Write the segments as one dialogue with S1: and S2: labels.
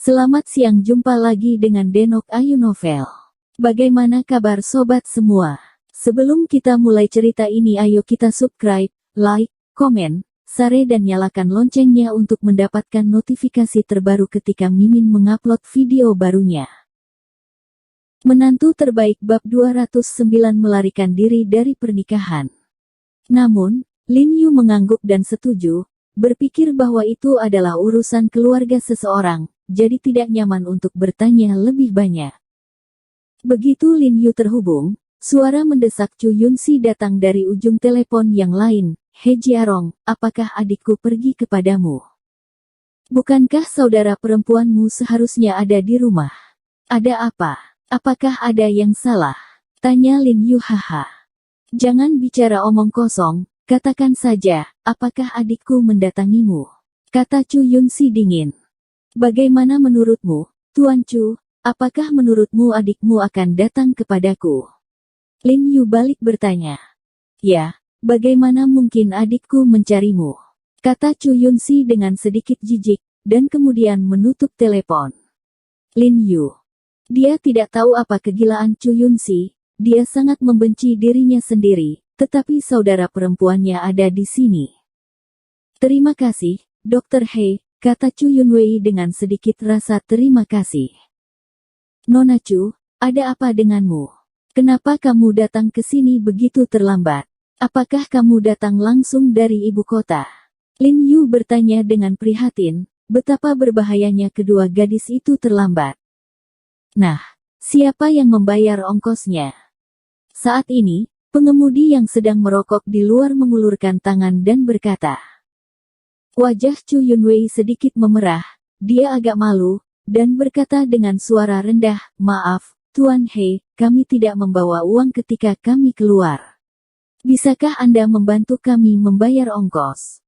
S1: Selamat siang, jumpa lagi dengan Denok Ayu Novel. Bagaimana kabar sobat semua? Sebelum kita mulai cerita ini, ayo kita subscribe, like, komen, share dan nyalakan loncengnya untuk mendapatkan notifikasi terbaru ketika Mimin mengupload video barunya. Menantu terbaik bab 209 melarikan diri dari pernikahan. Namun, Lin Yu mengangguk dan setuju, berpikir bahwa itu adalah urusan keluarga seseorang, jadi tidak nyaman untuk bertanya lebih banyak. Begitu Lin Yu terhubung, suara mendesak Chu Yunxi datang dari ujung telepon yang lain. "He Jiarong, apakah adikku pergi kepadamu? Bukankah saudara perempuanmu seharusnya ada di rumah? Ada apa? Apakah ada yang salah?" tanya Lin Yu. "Haha. Jangan bicara omong kosong, katakan saja, apakah adikku mendatangimu?" kata Chu Yunxi dingin. "Bagaimana menurutmu, Tuan Chu? Apakah menurutmu adikmu akan datang kepadaku?" Lin Yu balik bertanya. "Ya, bagaimana mungkin adikku mencarimu?" kata Chu Yunxi dengan sedikit jijik, dan kemudian menutup telepon. Lin Yu. Dia tidak tahu apa kegilaan Chu Yunxi, dia sangat membenci dirinya sendiri, tetapi saudara perempuannya ada di sini. "Terima kasih, Dr. He," kata Chu Yunwei dengan sedikit rasa terima kasih. "Nona Chu, ada apa denganmu? Kenapa kamu datang ke sini begitu terlambat? Apakah kamu datang langsung dari ibu kota?" Lin Yu bertanya dengan prihatin, betapa berbahayanya kedua gadis itu terlambat. "Nah, siapa yang membayar ongkosnya?" Saat ini, pengemudi yang sedang merokok di luar mengulurkan tangan dan berkata. Wajah Chu Yunwei sedikit memerah, dia agak malu, dan berkata dengan suara rendah, "Maaf, Tuan He, kami tidak membawa uang ketika kami keluar. Bisakah Anda membantu kami membayar ongkos?"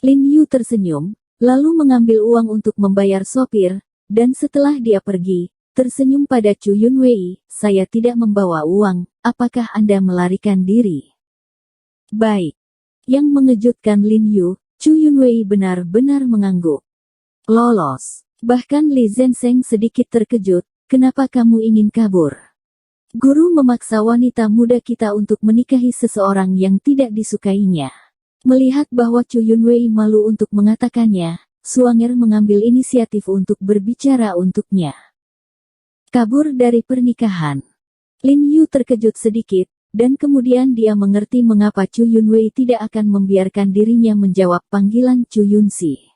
S1: Lin Yu tersenyum, lalu mengambil uang untuk membayar sopir, dan setelah dia pergi, tersenyum pada Chu Yunwei, "Saya tidak membawa uang, apakah Anda melarikan diri?" "Baik." Yang mengejutkan Lin Yu, Chu Yunwei benar-benar mengangguk. "Lolos." Bahkan Li Zhensheng sedikit terkejut, "Kenapa kamu ingin kabur?" "Guru memaksa wanita muda kita untuk menikahi seseorang yang tidak disukainya." Melihat bahwa Chu Yunwei malu untuk mengatakannya, Suanger mengambil inisiatif untuk berbicara untuknya. "Kabur dari pernikahan." Lin Yu terkejut sedikit, dan kemudian dia mengerti mengapa Chu Yunwei tidak akan membiarkan dirinya menjawab panggilan Chu Yunxi.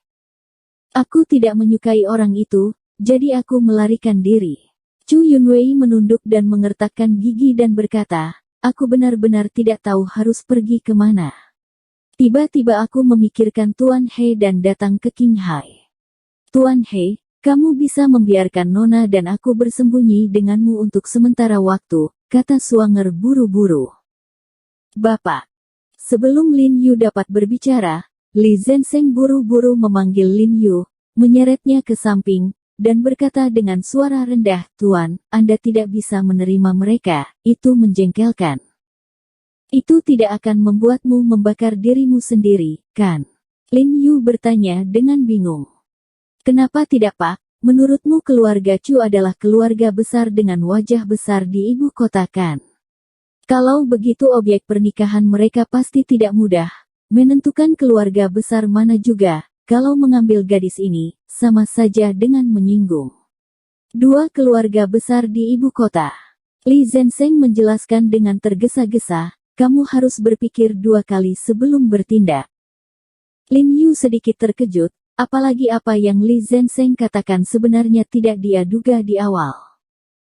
S1: "Aku tidak menyukai orang itu, jadi aku melarikan diri." Chu Yunwei menunduk dan mengertakkan gigi dan berkata, "Aku benar-benar tidak tahu harus pergi kemana. Tiba-tiba aku memikirkan Tuan He dan datang ke Qinghai. Tuan He, kamu bisa membiarkan Nona dan aku bersembunyi denganmu untuk sementara waktu," kata Suanger buru-buru. "Bapak." Sebelum Lin Yu dapat berbicara, Li Zhensheng buru-buru memanggil Lin Yu, menyeretnya ke samping, dan berkata dengan suara rendah, "Tuan, Anda tidak bisa menerima mereka, itu menjengkelkan. Itu tidak akan membuatmu membakar dirimu sendiri, kan?" Lin Yu bertanya dengan bingung. "Kenapa tidak, Pak? Menurutmu keluarga Chu adalah keluarga besar dengan wajah besar di ibu kota, kan? Kalau begitu objek pernikahan mereka pasti tidak mudah. Menentukan keluarga besar mana juga, kalau mengambil gadis ini, sama saja dengan menyinggung dua keluarga besar di ibu kota." Li Zhensheng menjelaskan dengan tergesa-gesa, "Kamu harus berpikir dua kali sebelum bertindak." Lin Yu sedikit terkejut, apalagi apa yang Li Zhensheng katakan sebenarnya tidak dia duga di awal.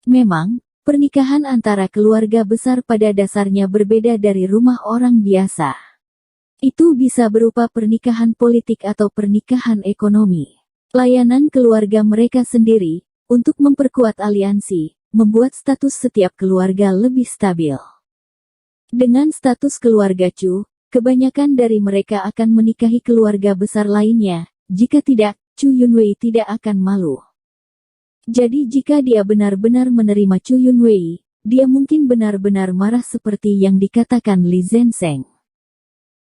S1: Memang, pernikahan antara keluarga besar pada dasarnya berbeda dari rumah orang biasa. Itu bisa berupa pernikahan politik atau pernikahan ekonomi. Layanan keluarga mereka sendiri, untuk memperkuat aliansi, membuat status setiap keluarga lebih stabil. Dengan status keluarga Chu, kebanyakan dari mereka akan menikahi keluarga besar lainnya, jika tidak, Chu Yunwei tidak akan malu. Jadi jika dia benar-benar menerima Chu Yunwei, dia mungkin benar-benar marah seperti yang dikatakan Li Zhensheng.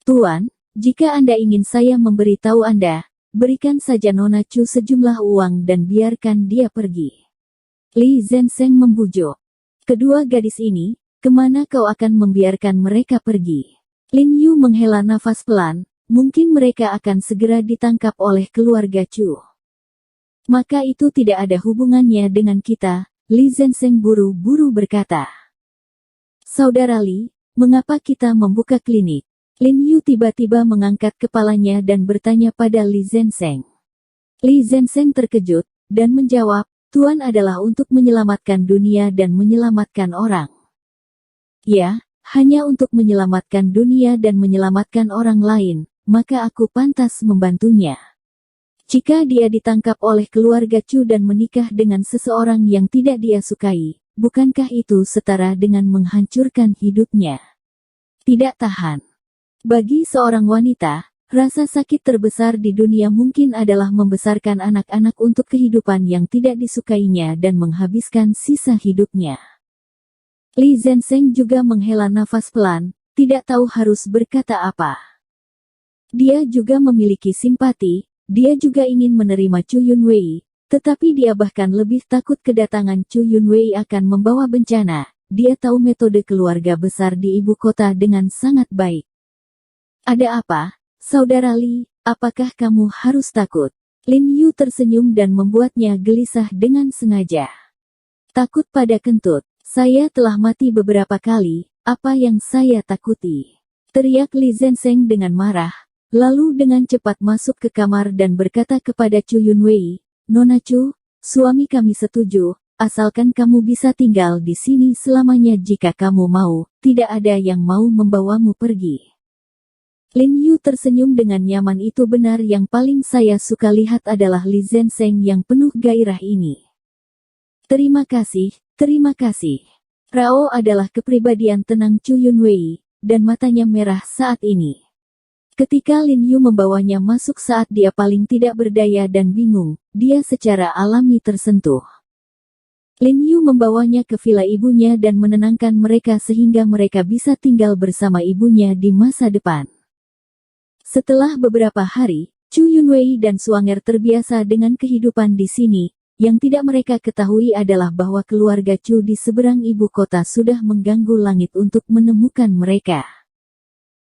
S1: "Tuan, jika Anda ingin saya memberitahu Anda, berikan saja Nona Chu sejumlah uang dan biarkan dia pergi. Li Zenseng membujuk. Kedua gadis ini, kemana kau akan membiarkan mereka pergi? Lin Yu menghela nafas pelan, mungkin mereka akan segera ditangkap oleh keluarga Chu. Maka itu tidak ada hubungannya dengan kita, Li Zenseng buru-buru berkata. Saudara Li, mengapa kita membuka klinik? Lin Yu tiba-tiba mengangkat kepalanya dan bertanya pada Li Zenseng. Li Zenseng terkejut, dan menjawab, Tuan adalah untuk menyelamatkan dunia dan menyelamatkan orang. Ya, hanya untuk menyelamatkan dunia dan menyelamatkan orang lain, maka aku pantas membantunya. Jika dia ditangkap oleh keluarga Chu dan menikah dengan seseorang yang tidak dia sukai, bukankah itu setara dengan menghancurkan hidupnya? Tidak tahan. Bagi seorang wanita, rasa sakit terbesar di dunia mungkin adalah membesarkan anak-anak untuk kehidupan yang tidak disukainya dan menghabiskan sisa hidupnya. Li Zenseng juga menghela nafas pelan, tidak tahu harus berkata apa. Dia juga memiliki simpati, dia juga ingin menerima Chu Yunwei, tetapi dia bahkan lebih takut kedatangan Chu Yunwei akan membawa bencana. Dia tahu metode keluarga besar di ibu kota dengan sangat baik. Ada apa, Saudara Li, apakah kamu harus takut? Lin Yu tersenyum dan membuatnya gelisah dengan sengaja. Takut pada kentut. Saya telah mati beberapa kali, apa yang saya takuti? Teriak Li Zenseng dengan marah, lalu dengan cepat masuk ke kamar dan berkata kepada Chu Yunwei, Nona Chu, suami kami setuju, asalkan kamu bisa tinggal di sini selamanya jika kamu mau, tidak ada yang mau membawamu pergi. Lin Yu tersenyum dengan nyaman. Itu benar yang paling saya suka lihat adalah Li Zenseng yang penuh gairah ini. Terima kasih. Terima kasih. Rao adalah kepribadian tenang Chu Yunwei, dan matanya merah saat ini. Ketika Lin Yu membawanya masuk saat dia paling tidak berdaya dan bingung, dia secara alami tersentuh. Lin Yu membawanya ke villa ibunya dan menenangkan mereka sehingga mereka bisa tinggal bersama ibunya di masa depan. Setelah beberapa hari, Chu Yunwei dan Suanger terbiasa dengan kehidupan di sini. Yang tidak mereka ketahui adalah bahwa keluarga Chu di seberang ibu kota sudah mengganggu langit untuk menemukan mereka.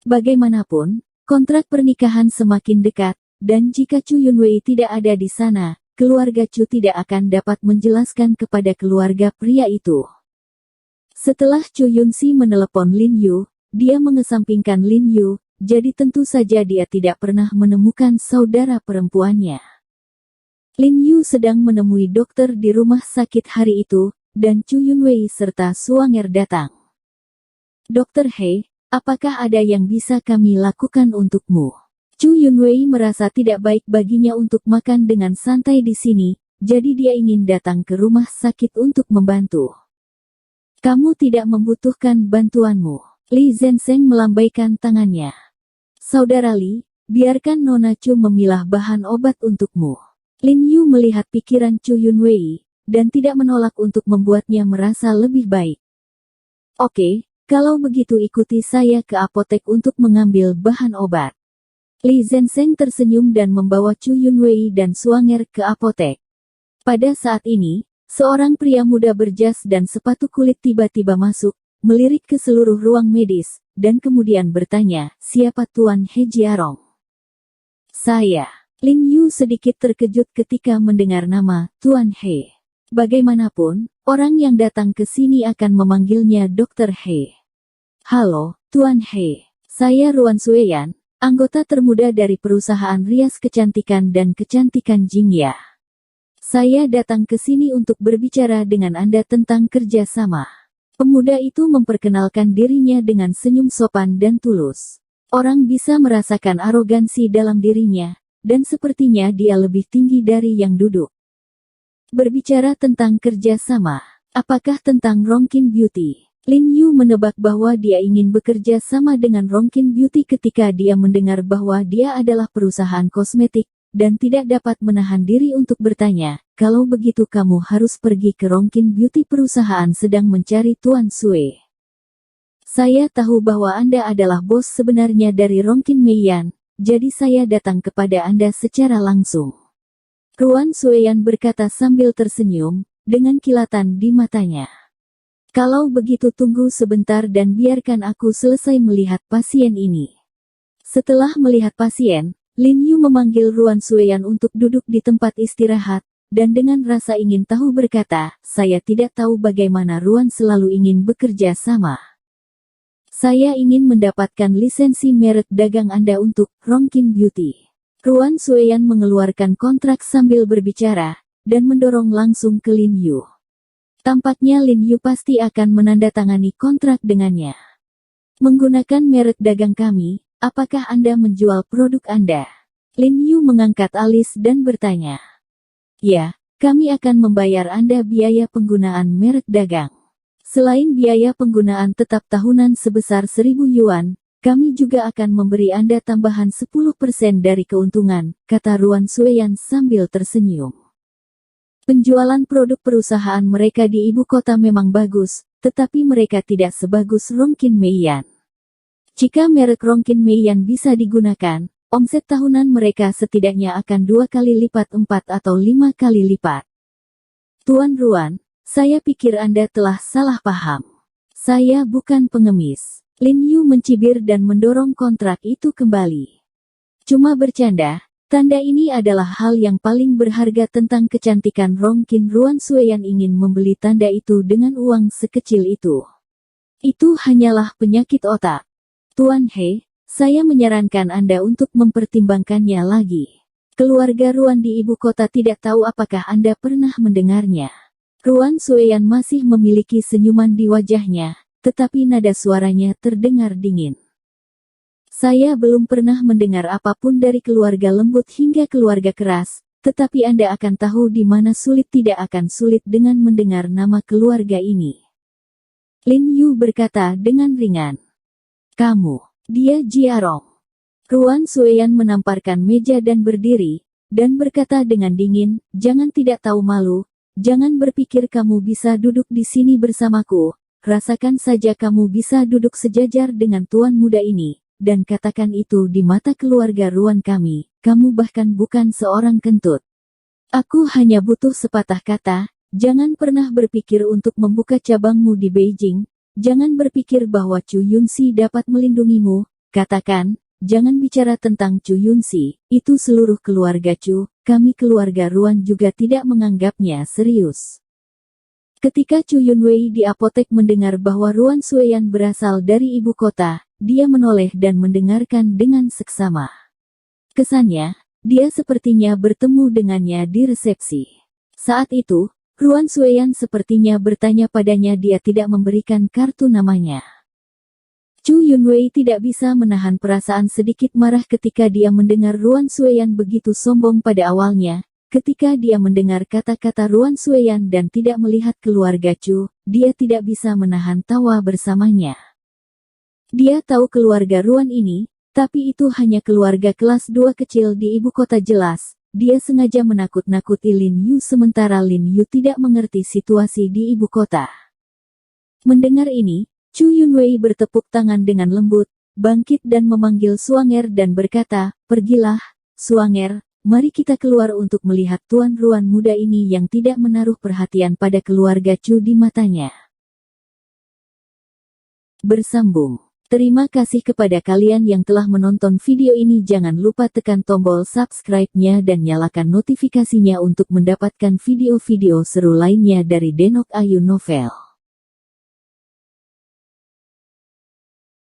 S1: Bagaimanapun, kontrak pernikahan semakin dekat, dan jika Chu Yunwei tidak ada di sana, keluarga Chu tidak akan dapat menjelaskan kepada keluarga pria itu. Setelah Chu Yunxi menelepon Lin Yu, dia mengesampingkan Lin Yu, jadi tentu saja dia tidak pernah menemukan saudara perempuannya. Lin Yu sedang menemui dokter di rumah sakit hari itu, dan Chu Yunwei serta Suanger datang. Dokter He, apakah ada yang bisa kami lakukan untukmu? Chu Yunwei merasa tidak baik baginya untuk makan dengan santai di sini, jadi dia ingin datang ke rumah sakit untuk membantu. Kamu tidak membutuhkan bantuanmu. Li Zenseng melambaikan tangannya. Saudara Li, biarkan Nona Chu memilah bahan obat untukmu. Lin Yu melihat pikiran Chu Yunwei, dan tidak menolak untuk membuatnya merasa lebih baik. Oke, kalau begitu ikuti saya ke apotek untuk mengambil bahan obat. Li Zenseng tersenyum dan membawa Chu Yunwei dan Suanger ke apotek. Pada saat ini, seorang pria muda berjas dan sepatu kulit tiba-tiba masuk, melirik ke seluruh ruang medis, dan kemudian bertanya, siapa Tuan He Jiarong? Saya. Lin Yu sedikit terkejut ketika mendengar nama Tuan He. Bagaimanapun, orang yang datang ke sini akan memanggilnya Dr. He. Halo, Tuan He. Saya Ruan Sueyan, anggota termuda dari perusahaan rias kecantikan dan kecantikan Jingya. Saya datang ke sini untuk berbicara dengan Anda tentang kerjasama. Pemuda itu memperkenalkan dirinya dengan senyum sopan dan tulus. Orang bisa merasakan arogansi dalam dirinya, dan sepertinya dia lebih tinggi dari yang duduk. Berbicara tentang kerjasama, apakah tentang Rongqing Beauty? Lin Yu menebak bahwa dia ingin bekerja sama dengan Rongqing Beauty ketika dia mendengar bahwa dia adalah perusahaan kosmetik, dan tidak dapat menahan diri untuk bertanya, kalau begitu kamu harus pergi ke Rongqing Beauty. Perusahaan sedang mencari Tuan Sue. Saya tahu bahwa Anda adalah bos sebenarnya dari Rongqing Meiyan, jadi saya datang kepada Anda secara langsung. Ruan Sueyan berkata sambil tersenyum, dengan kilatan di matanya. Kalau begitu tunggu sebentar dan biarkan aku selesai melihat pasien ini. Setelah melihat pasien, Lin Yu memanggil Ruan Sueyan untuk duduk di tempat istirahat, dan dengan rasa ingin tahu berkata, saya tidak tahu bagaimana Ruan selalu ingin bekerja sama. Saya ingin mendapatkan lisensi merek dagang Anda untuk Rongkin Beauty. Ruan Sueyan mengeluarkan kontrak sambil berbicara, dan mendorong langsung ke Lin Yu. Tampaknya Lin Yu pasti akan menandatangani kontrak dengannya. Menggunakan merek dagang kami, apakah Anda menjual produk Anda? Lin Yu mengangkat alis dan bertanya. Ya, kami akan membayar Anda biaya penggunaan merek dagang. Selain biaya penggunaan tetap tahunan sebesar 1.000 yuan, kami juga akan memberi Anda tambahan 10% dari keuntungan, kata Ruan Sueyan sambil tersenyum. Penjualan produk perusahaan mereka di ibu kota memang bagus, tetapi mereka tidak sebagus Rongkin Meiyan. Jika merek Rongkin Meiyan bisa digunakan, omset tahunan mereka setidaknya akan 2 kali lipat 4 atau 5 kali lipat. Tuan Ruan, saya pikir Anda telah salah paham. Saya bukan pengemis. Lin Yu mencibir dan mendorong kontrak itu kembali. Cuma bercanda, tanda ini adalah hal yang paling berharga tentang kecantikan Rongkin. Ruan Sueyan ingin membeli tanda itu dengan uang sekecil itu. Itu hanyalah penyakit otak. Tuan He, saya menyarankan Anda untuk mempertimbangkannya lagi. Keluarga Ruan di ibu kota tidak tahu apakah Anda pernah mendengarnya. Ruan Sueyan masih memiliki senyuman di wajahnya, tetapi nada suaranya terdengar dingin. Saya belum pernah mendengar apapun dari keluarga lembut hingga keluarga keras, tetapi Anda akan tahu di mana sulit tidak akan sulit dengan mendengar nama keluarga ini. Lin Yu berkata dengan ringan. Kamu, dia Jiarong. Ruan Sueyan menamparkan meja dan berdiri, dan berkata dengan dingin, jangan tidak tahu malu, jangan berpikir kamu bisa duduk di sini bersamaku, rasakan saja kamu bisa duduk sejajar dengan tuan muda ini, dan katakan itu di mata keluarga Ruan kami, kamu bahkan bukan seorang kentut. Aku hanya butuh sepatah kata, jangan pernah berpikir untuk membuka cabangmu di Beijing, jangan berpikir bahwa Chu Yunxi dapat melindungimu, katakan, jangan bicara tentang Chu Yunxi, itu seluruh keluarga Chu, kami keluarga Ruan juga tidak menganggapnya serius. Ketika Chu Yunwei di apotek mendengar bahwa Ruan Sueyan berasal dari ibu kota, dia menoleh dan mendengarkan dengan seksama. Kesannya, dia sepertinya bertemu dengannya di resepsi. Saat itu, Ruan Sueyan sepertinya bertanya padanya dia tidak memberikan kartu namanya. Chu Yunwei tidak bisa menahan perasaan sedikit marah ketika dia mendengar Ruan Sueyan begitu sombong pada awalnya. Ketika dia mendengar kata-kata Ruan Sueyan dan tidak melihat keluarga Chu, dia tidak bisa menahan tawa bersamanya. Dia tahu keluarga Ruan ini, tapi itu hanya keluarga kelas 2 kecil di ibu kota jelas. Dia sengaja menakut-nakuti Lin Yu sementara Lin Yu tidak mengerti situasi di ibu kota. Mendengar ini, Chu Yunwei bertepuk tangan dengan lembut, bangkit dan memanggil Suanger dan berkata, pergilah, Suanger. Mari kita keluar untuk melihat Tuan Ruan muda ini yang tidak menaruh perhatian pada keluarga Chu di matanya. Bersambung. Terima kasih kepada kalian yang telah menonton video ini. Jangan lupa tekan tombol subscribe-nya dan nyalakan notifikasinya untuk mendapatkan video-video seru lainnya dari Denok Ayu Novel.